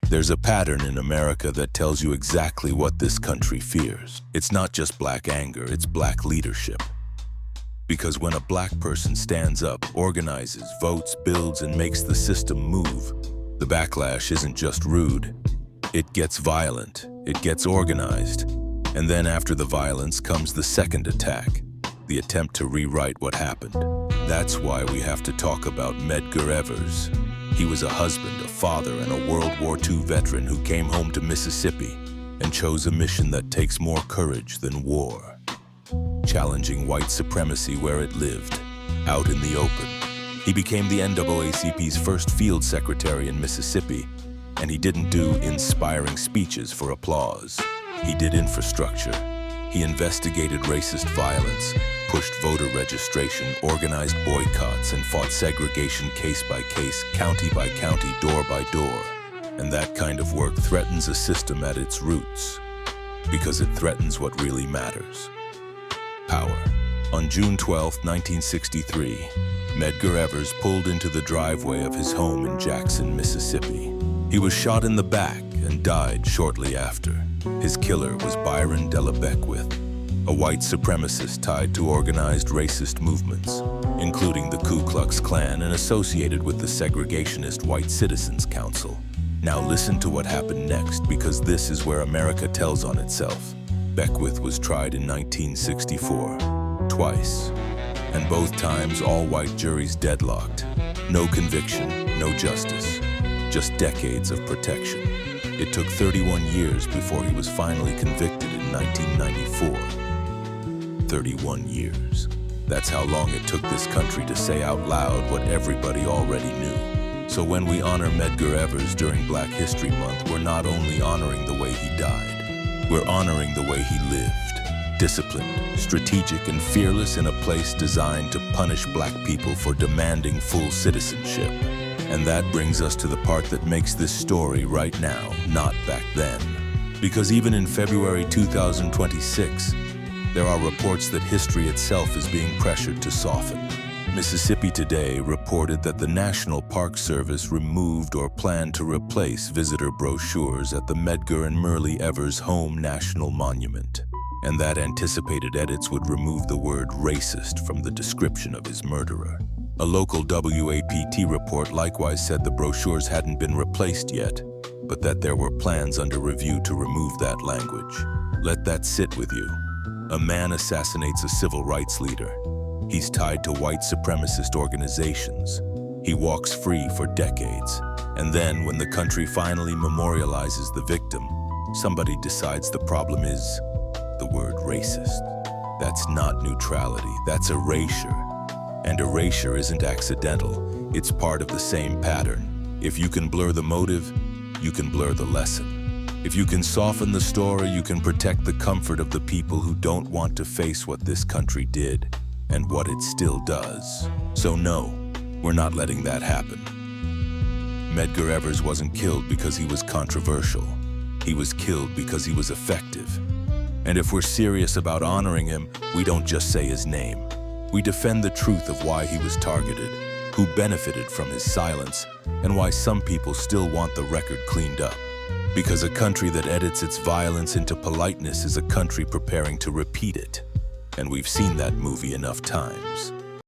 There's a pattern in America that tells you exactly what this country fears. It's not just black anger, it's black leadership. Because when a black person stands up, organizes, votes, builds, and makes the system move, the backlash isn't just rude. It gets violent, it gets organized, and then after the violence comes the second attack, the attempt to rewrite what happened. That's why we have to talk about Medgar Evers. He was a husband, a father, and a World War II veteran who came home to Mississippi and chose a mission that takes more courage than war. Challenging white supremacy where it lived, out in the open. He became the NAACP's first field secretary in Mississippi, and he didn't do inspiring speeches for applause. He did infrastructure. He investigated racist violence, pushed voter registration, organized boycotts, and fought segregation case by case, county by county, door by door. And that kind of work threatens a system at its roots, because it threatens what really matters. Power. On June 12, 1963, Medgar Evers pulled into the driveway of his home in Jackson, Mississippi. He was shot in the back and died shortly after. His killer was Byron Della Beckwith, a white supremacist tied to organized racist movements, including the Ku Klux Klan and associated with the segregationist White Citizens Council. Now listen to what happened next, because this is where America tells on itself. Beckwith was tried in 1964, twice, and both times all-white juries deadlocked. No conviction, no justice, just decades of protection. It took 31 years before he was finally convicted in 1994. 31 years. That's how long it took this country to say out loud what everybody already knew. So when we honor Medgar Evers during Black History Month, we're not only honoring the way he died, we're honoring the way he lived. Disciplined, strategic, and fearless in a place designed to punish black people for demanding full citizenship. And that brings us to the part that makes this story right now, not back then. Because even in February 2026, there are reports that history itself is being pressured to soften. Mississippi Today reported that the National Park Service removed or planned to replace visitor brochures at the Medgar and Merle Evers Home National Monument, and that anticipated edits would remove the word racist from the description of his murderer. A local WAPT report likewise said the brochures hadn't been replaced yet, but that there were plans under review to remove that language. Let that sit with you. A man assassinates a civil rights leader. He's tied to white supremacist organizations. He walks free for decades. And then, when the country finally memorializes the victim, somebody decides the problem is the word racist. That's not neutrality, that's erasure. And erasure isn't accidental, it's part of the same pattern. If you can blur the motive, you can blur the lesson. If you can soften the story, you can protect the comfort of the people who don't want to face what this country did and what it still does. So no, we're not letting that happen. Medgar Evers wasn't killed because he was controversial. He was killed because he was effective. And if we're serious about honoring him, we don't just say his name. We defend the truth of why he was targeted, who benefited from his silence, and why some people still want the record cleaned up. Because a country that edits its violence into politeness is a country preparing to repeat it. And we've seen that movie enough times.